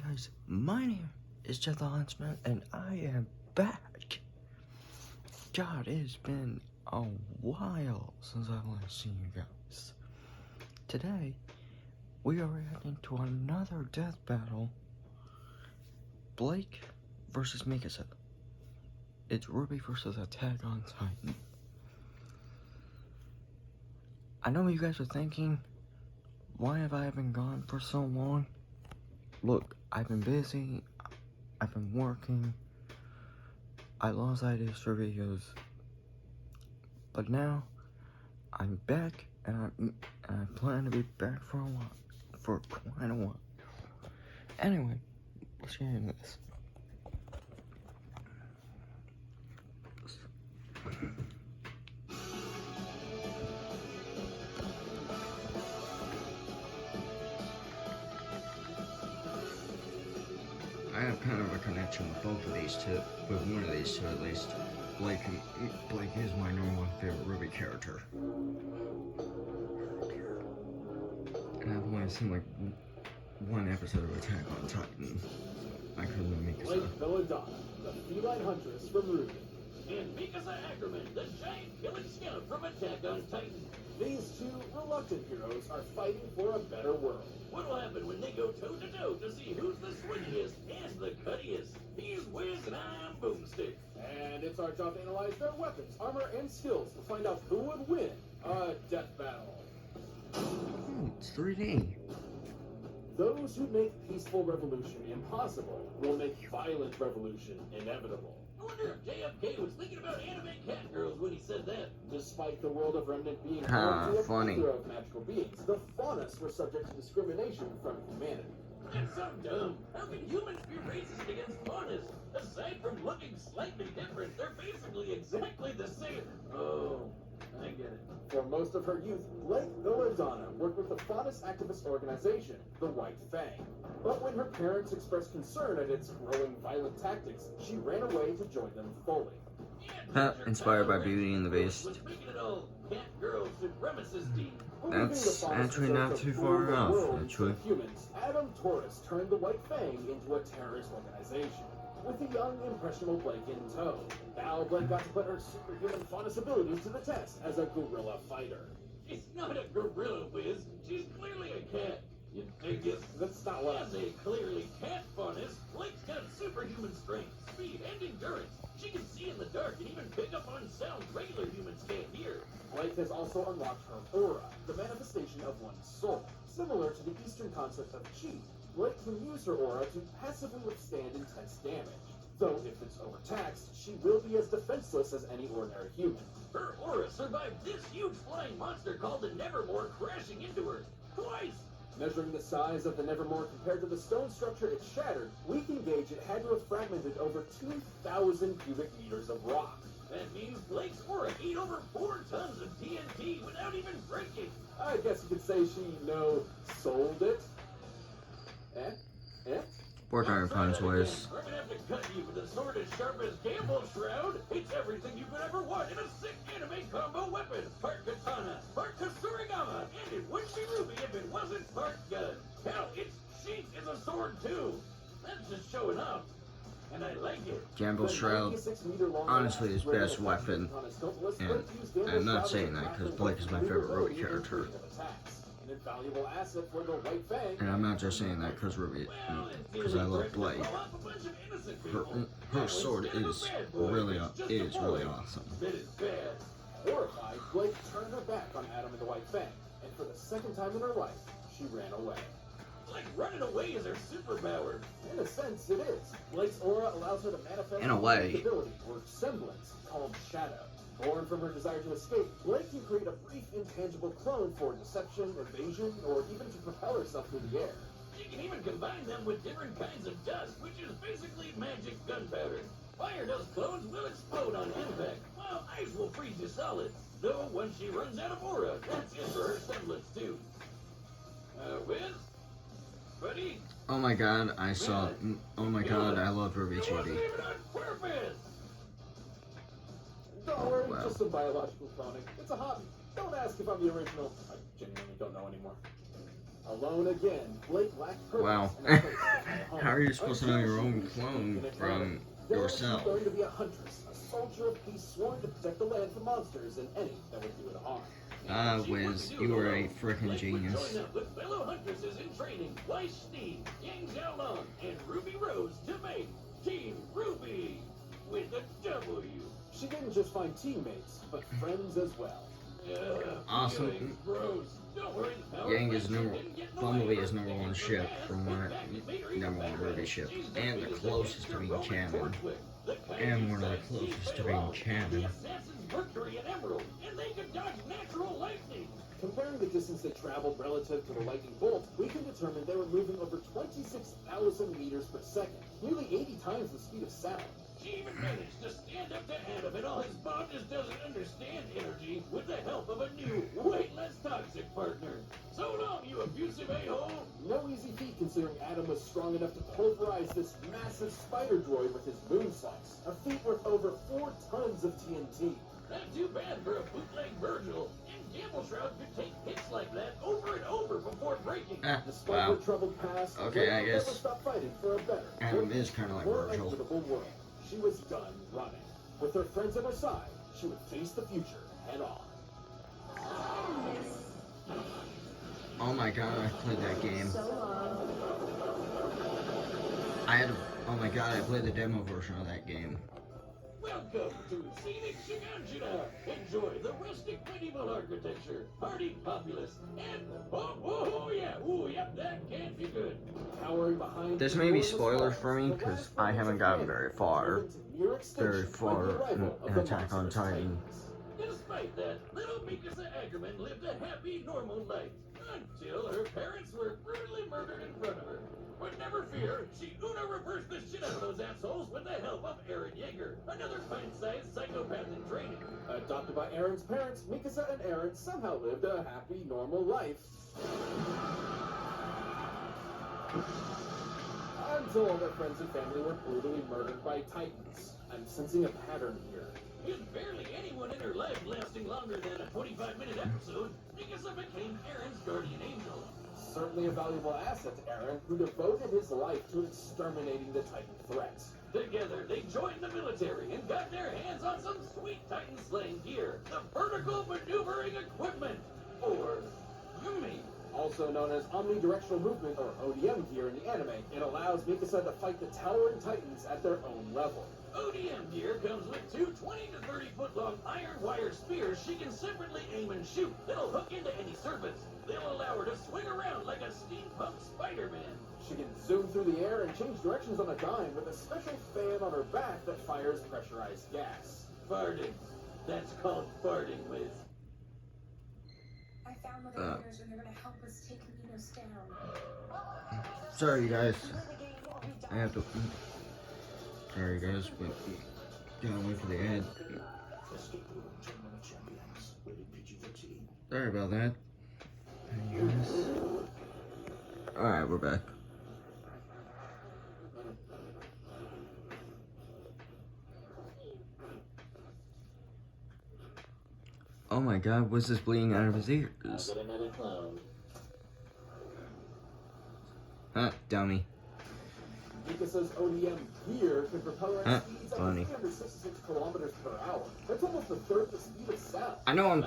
guys, my name is Jeff the Huntsman, and I am back. God, it's been a while since I've last seen you guys. Today, we are reacting to another death battle. Blake versus Mikasa. It's Ruby versus Attack on Titan. I know you guys are thinking, why have I been gone for so long? Look, I've been busy, I've been working, I lost ideas for videos, but now I'm back, and I plan to be back for quite a while. Anyway, let's get into this. I have kind of a connection with both of these two, with one of these two at least. Blake is my number one favorite Ruby character. And I've only seen like one episode of Attack on Titan. I couldn't make Mikasa. Blake Belladonna, the feline huntress from Ruby. And Mikasa Ackerman, the giant killing scout from Attack on Titan. These two reluctant heroes are fighting for a better world. What'll happen when they go toe-to-toe to see who's the swingiest and the cuttiest? He's Wiz and I'm Boomstick. And it's our job to analyze their weapons, armor, and skills to find out who would win a death battle. Oh, it's 3D. Those who make peaceful revolution impossible will make violent revolution inevitable. I wonder if JFK was thinking about anime cat girls when he said that. Despite the world of Remnant being funny. of magical beings, the Faunus were subject to discrimination from humanity. That's so dumb. How can humans be racist against faunus? Aside from looking slightly different, they're basically exactly the same. Oh, I get it. For most of her youth, Blake Belladonna worked with the Faunus activist organization, the White Fang. But when her parents expressed concern at its growing violent tactics, she ran away to join them fully. Inspired by Beauty and the Beast. That's actually not too far off, actually. Humans, Adam Taurus turned the White Fang into a terrorist organization, with the young, impressionable Blake in tow. Now Blake got to put her superhuman Faunus abilities to the test as a guerrilla fighter. She's not a gorilla, Wiz. She's clearly a cat. You'd think it. That's not what As a clearly cat faunus, Blake's got superhuman strength, speed, and endurance. She can see in the dark and even pick up on sounds regular humans can't hear. Blake has also unlocked her aura, the manifestation of one's soul. Similar to the Eastern concept of chi, Blake can use her aura to passively withstand intense damage. Though if it's overtaxed, she will be as defenseless as any ordinary human. Her aura survived this huge flying monster called the Nevermore crashing into her twice. Measuring the size of the Nevermore compared to the stone structure it shattered, we can gauge it had to have fragmented over 2,000 cubic meters of rock. That means Blake's aura ate over 4 tons of TNT without even breaking. I guess you could say she, sold it. Work on your opponent's ways. I'm gonna have to cut you with a sword as sharp as Gamble's shroud. It's everything you could ever want in a sick anime combo weapon. Part katana, part kasurigama, and it wouldn't be Ruby if it wasn't part gun. Hell, its sheath is a sword too. That's just showing off, and I like it. Gamble's Shroud, honestly, his best weapon, and I'm not saying that because Blake is my favorite Ruby character. An invaluable asset for the White Fang. And I'm not just saying that because I love Blake. Her sword is really awesome. Horrified, Blake turned her back on Adam and the White Fang, and for the second time in her life, she ran away. Like running away is her superpower. In a sense, it is. Blake's aura allows her to manifest In a way. an ability or semblance called shadow. Born from her desire to escape, Blake can create a brief, intangible clone for deception, evasion, or even to propel herself through the air. You can even combine them with different kinds of dust, which is basically magic gunpowder. Fire dust clones will explode on impact, while ice will freeze you solid. Though once she runs out of aura, that's it for her semblance too. Wiz? Buddy? Oh my god, oh my god, I love Ruby It wasn't Chibi. even on purpose! Don't worry, Wow. just some biological cloning. It's a hobby. Don't ask if I'm the original. I genuinely don't know anymore. Alone again, Blake lacked purpose. Wow. and a place to call home. How are you supposed to know your own Until she clone became a from hunter. There, yourself? she learned to be a huntress, a soldier of peace sworn to protect the land from monsters and any that would do it harm. Wiz, you were a freaking genius. Join up with fellow huntresses in training, Weiss Steen, Yang Xiaolong, and Ruby Rose to make Team Ruby with a W. She didn't just find teammates, but friends as well. Awesome. Feelings gross. Don't worry, our Yang is friendship number didn't get in the Bumblebee way. is number one ship from my number one Ruby ship, and the closest to being canon, and one of the closest to being canon. The assassins Mercury and Emerald, and they can dodge natural lightning. Comparing the distance they traveled relative to the lightning bolt, we can determine they were moving over 26,000 meters per second, nearly 80 times the speed of sound. She even managed to stand up to Adam and all his Bob just doesn't understand energy with the help of a new, way less toxic partner. So long, you abusive a-hole! No easy feat considering Adam was strong enough to pulverize this massive spider droid with his moon slice, a feat worth over 4 tons of TNT. Not too bad for a bootleg Virgil. And Gamble Shroud could take hits like that over and over before breaking. Despite Wow. her troubled past, Okay, I Blake guess never stopped fighting for a better, Adam is kind of like more Virgil. equitable world. She was done running. With her friends at her side, she would face the future head on. Oh my god, I played that game. So long. Oh my god, I played the demo version of that game. Welcome to scenic Shiganshina. Enjoy the rustic medieval architecture, hardy populace, and oh yeah, that can't be good. Cowering behind This may be spoilers for me, because I haven't gotten very far in Attack on Titan. Despite that, little Mikasa Ackerman lived a happy, normal life until her parents were brutally murdered in front of her. But never fear, she Una reversed the shit out of those assholes with the help of Eren Yeager, another pint-sized psychopath in training. Adopted by Eren's parents, Mikasa and Eren somehow lived a happy, normal life. Until all their friends and family were brutally murdered by Titans. I'm sensing a pattern here. With barely anyone in her life lasting longer than a 25-minute episode, Mikasa became Eren's guardian angel. Certainly a valuable asset to Eren, who devoted his life to exterminating the Titan threat. Together, they joined the military and got their hands on some sweet Titan slaying gear, the vertical maneuvering equipment, or Yumi. Also known as omnidirectional movement, or ODM gear in the anime, it allows Mikasa to fight the towering Titans at their own level. ODM gear comes with two 20 to 30 foot long iron wire spears she can separately aim and shoot. That'll hook into any surface. They'll allow her to swing around like a steampunk Spider-Man. She can zoom through the air and change directions on a dime with a special fan on her back that fires pressurized gas. Farting. That's called farting, Wiz. I found what the others and they're gonna help us take Minos down. Sorry, you guys. I have to. Sorry, guys, but gotta wait for the ad. Sorry about that. Alright, we're back. Oh my god, what's this bleeding out of his ears? Another clone. Huh, dummy. Mikasa's ODM gear can propel her at speeds up to Funny. 366 kilometers per hour. That's almost a third the speed of sound. I know I'm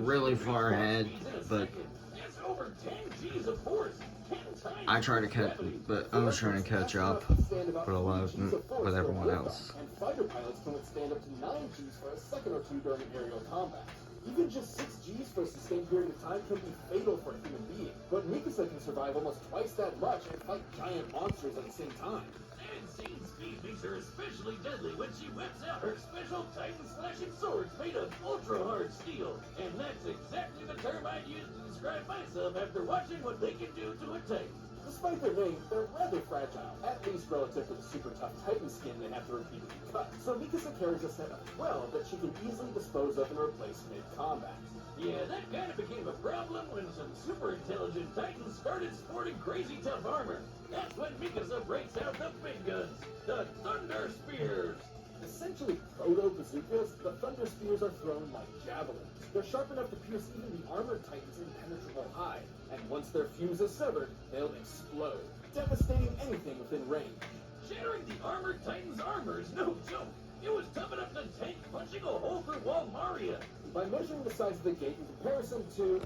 really far ahead, but That's over 10 G's of force. 10 times I try to catch, but I was trying to catch up with a lot with everyone else. And fighter pilots can withstand up to 9 Gs for a second or two during aerial combat. Even just 6 Gs for a sustained period of time can be fatal for a human being. But Mikasa can survive almost twice that much and fight giant monsters at the same time. That insane speed makes her especially deadly when she whips out her special Titan-slashing swords made of ultra-hard steel. And that's exactly the term I'd use to describe myself after watching what they can do to a Titan. Despite their name, they're rather fragile, at least relative to the super tough Titan skin they have to repeatedly cut. So Mikasa carries a set of 12 that she can easily dispose of and replace mid-combat. Yeah, that kind of became a problem when some super intelligent Titans started sporting crazy tough armor. That's when Mikasa breaks out the big guns, the Thunder Spears. Essentially proto-bazookas, the Thunder Spears are thrown like javelins. They're sharp enough to pierce even the armored Titan's impenetrable hide, and once their fuse is severed, they'll explode, devastating anything within range. Shattering the armored Titan's armor is no joke. It was tough enough to tank punching a hole through Wall Maria. By measuring the size of the gate in comparison to,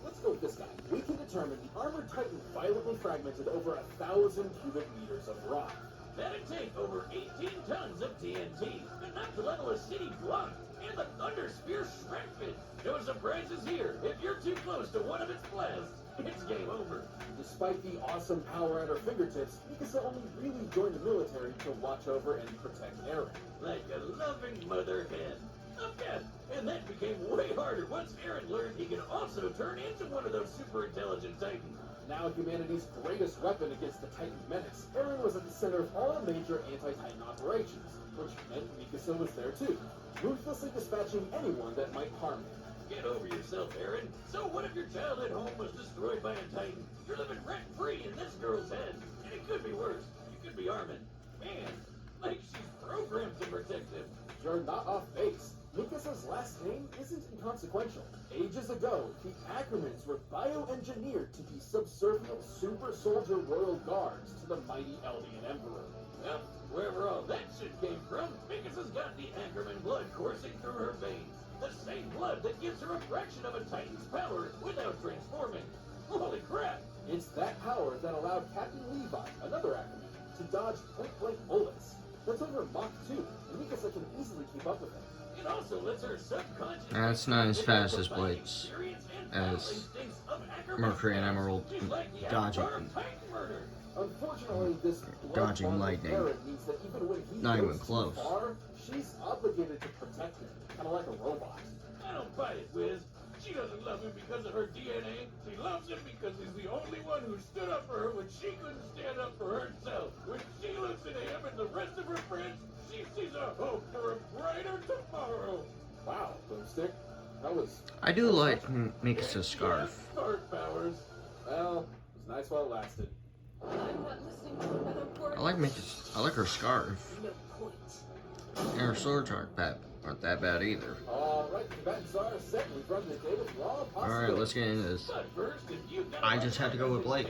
let's go with this guy, we can determine the armored Titan violently fragmented over 1,000 cubic meters of rock. That'd take over 18 tons of TNT, enough to level a city block, and the Thunder Spear shredded it. No surprises here. If you're too close to one of its blasts, it's game over. Despite the awesome power at her fingertips, Mikasa only really joined the military to watch over and protect Eren. Like a loving mother hen. A pet. And that became way harder once Eren learned he could also turn into one of those super intelligent Titans. Now humanity's greatest weapon against the Titan menace, Eren was at the center of all major anti-Titan operations, which meant Mikasa was there too, ruthlessly dispatching anyone that might harm him. Get over yourself, Eren. So what if your childhood home was destroyed by a Titan? You're living rent-free in this girl's head. And it could be worse. You could be Armin. Man, like she's programmed to protect him. You're not off base. Mikasa's last name isn't inconsequential. Ages ago, the Ackermans were bioengineered to be subservient super soldier royal guards to the mighty Eldian Emperor. Well, wherever all that shit came from, Mikasa's got the Ackerman blood coursing through her veins. The same blood that gives her a fraction of a Titan's power without transforming. Holy crap! It's that power that allowed Captain Levi, another Ackerman, to dodge point-blank bullets. That's over Mach 2, and Mikasa can easily keep up with him. It also lets her subconscious... That's not as fast as Blade's, as Mercury and Emerald dodging. Unfortunately, this Dodging lightning. means that even when he Not goes even too close. far, she's obligated to protect him, kind of like a robot. I don't buy it, Wiz. She doesn't love him because of her DNA. She loves him because he's the only one who stood up for her when she couldn't stand up for herself. When she looks at him and the rest of her friends, she sees a hope for a brighter tomorrow. Wow, Boomstick. That was... I do like Mikasa's scarf. Star powers. Well, it was nice while it lasted. I'm not listening to another word. I like her scarf. No point. And her swords aren't that bad either. Alright, the combatants are set. We've run the day with raw possibilities. Alright, let's get into this. But first, if you've got I just have to go with Blake.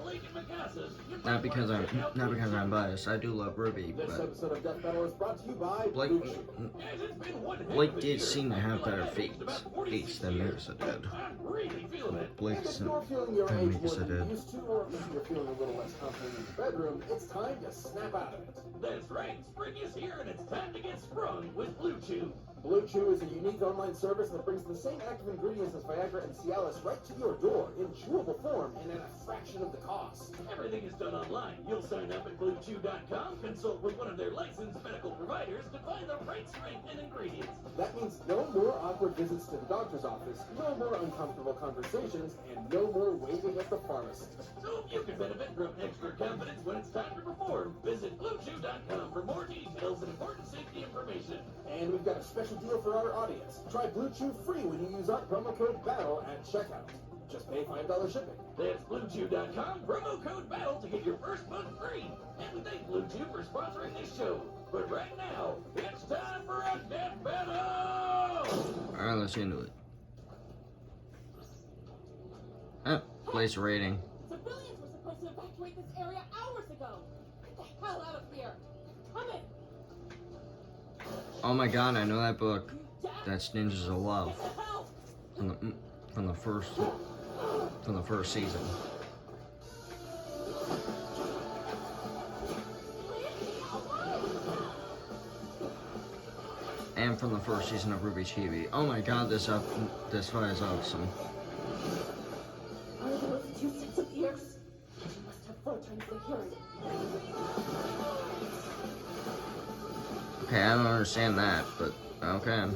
Blake and Mikasa's, you Not might because want to check out I'm biased. I do love Ruby, This but episode of Death Battle is brought to you by Blake Blue Chew. As it's been one heck Blake of a did year, seem to I have feel like better I've aged feats about 46 than years. Mikasa did. I'm really feeling it. Blake's And if you're feeling your than age more Mikasa than you did. used to, or if you're feeling a little less confident in the bedroom, it's time to snap out of it. That's right, spring is here and it's time to get sprung with Blue Chew. Blue Chew is a unique online service that brings the same active ingredients as Viagra and Cialis right to your door in chewable form and at a fraction of the cost. Everything is done online. You'll sign up at BlueChew.com, consult with one of their licensed medical providers to find the right strength and ingredients. That means no more awkward visits to the doctor's office, no more uncomfortable conversations, and no more waiting at the pharmacy. So you can benefit from extra confidence when it's time to perform. Visit BlueChew.com for more details and important safety information. And we've got a special deal for our audience. Try Blue Chew free when you use our promo code BATTLE at checkout. Just pay $5 shipping. That's BlueChew.com, promo code BATTLE to get your first month free. And we thank Blue Chew for sponsoring this show. But right now, it's time for a death battle! Alright, let's get into it. Place rating. Civilians were supposed to evacuate this area hours ago. Get the hell out of here. Come in. Oh my god, I know that book. You deaf? That's Ninjas of Love. Get the hell. From the first season. And from the first season of Ruby Chibi. Oh my god, this fight is awesome. Are those 2 sets of ears? You must have 4 times the hearing. Okay, I don't understand that, but okay.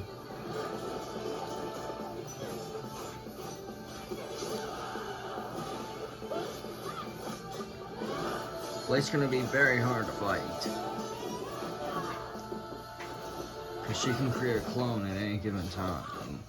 Blake's gonna be very hard to fight. Because she can create a clone at any given time.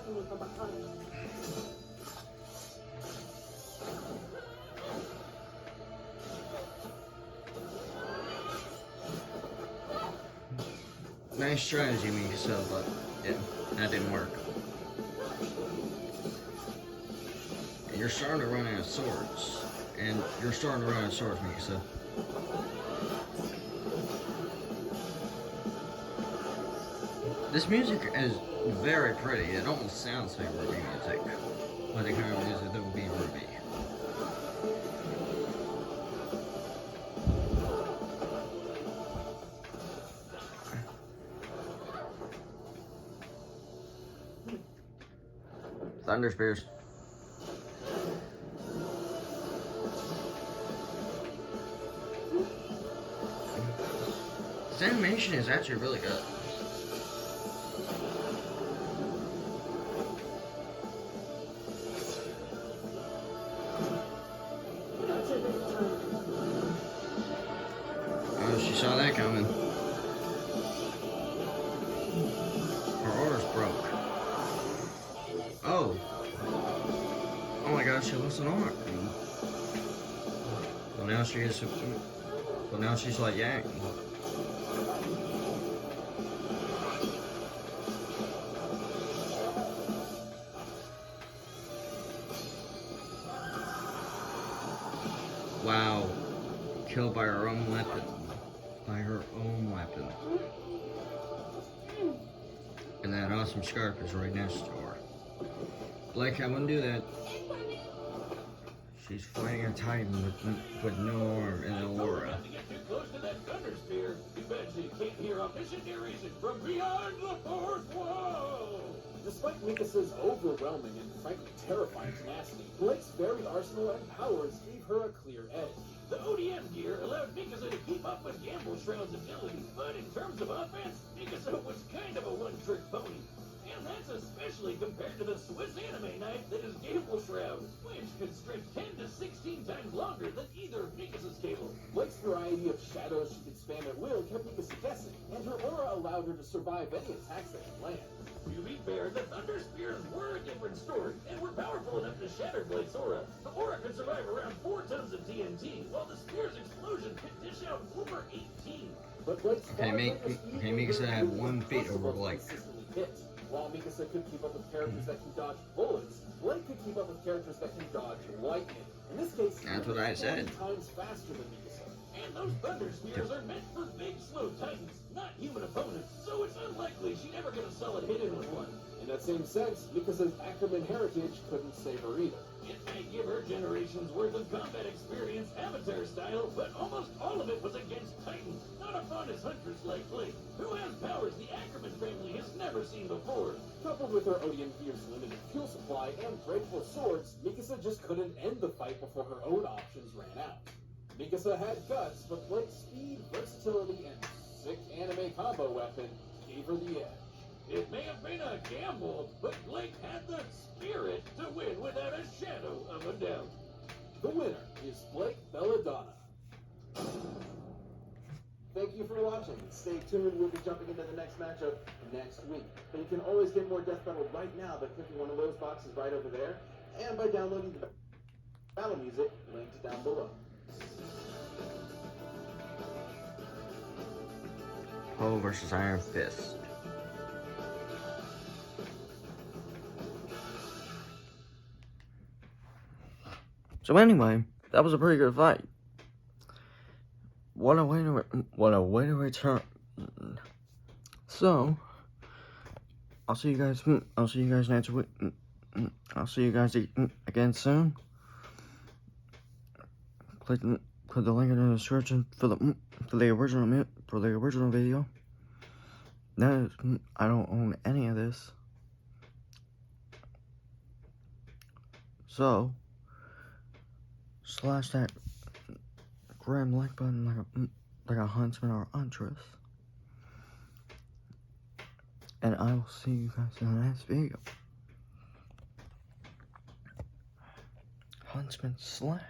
attacking me from behind. Nice strategy, Mikasa, but yeah, that didn't work. And you're starting to run out of swords. And you're starting to run out of swords, Mikasa. This music is very pretty. It almost sounds like Ruby music. Like the kind of music that would be Ruby. Thunder Spears. This animation is actually really good. Oh, she saw that coming. Her orders broke. Oh. Oh my god, she lost an arm. Well, now she is. Well, now she's like Yang. Wow. Killed by her own weapon. By her own weapon. And that awesome scarf is right next to her. Blake, I wouldn't do that. She's fighting a titan with no arm and no aura. To get too close to that thunder spear, you bet you can't hear omniscient narration from beyond the fourth wall. Despite Mikasa's overwhelming and frankly terrifying tenacity, Blake's varied arsenal and powers gave her a clear edge. The ODM gear allowed Mikasa to keep up with Gamble Shroud's abilities, but in terms of offense, Mikasa was kind of a one-trick pony. And that's especially compared to the Swiss anime knife that is Gamble Shroud, which could strip 10 to 16 times longer than either of Mikasa's cable. Blake's variety of shadows she could spam at will kept Mikasa guessing, and her aura allowed her to survive any attacks that could land. To be fair, the Thunder Spears were a different story, and were powerful enough to shatter Blake's aura. The aura could survive around 4 tons of TNT, while the Spear's explosion could dish out over 18. But Blake's Mikasa had 1 feet over Blake. While Mikasa could keep up with characters that can dodge bullets, Blake could keep up with characters that can dodge lightning. In this case, that's what I said. 40 times faster than Mikasa. And those Thunder Spears are meant for big, slow titans, not human opponents, so it's unlikely she'd ever get a solid hit in with one. In that same sense, Mikasa's Ackerman heritage couldn't save her either. It may give her generations worth of combat experience, Avatar style, but almost all of it was against Titans, not upon his hunters like Blake, who has powers the Ackerman family has never seen before. Coupled with her Odeon gear's limited fuel supply and breakable swords, Mikasa just couldn't end the fight before her own options ran out. Mikasa had guts, but Blake's speed, versatility, and sick anime combo weapon gave her the edge. It may have been a gamble, but Blake had the spirit to win without a shadow of a doubt. The winner is Blake Belladonna. Thank you for watching. Stay tuned. We'll be jumping into the next matchup next week. But you can always get more Death Battle right now by clicking one of those boxes right over there, and by downloading the battle music linked down below. Poe versus Iron Fist. So anyway, that was a pretty good fight. What a way to return. So, I'll see you guys next week. I'll see you guys again soon. Click the link in the description for the original video. That is, I don't own any of this. So, slash that grand like button like a Huntsman or Huntress. And I will see you guys in the next video. Huntsman slash.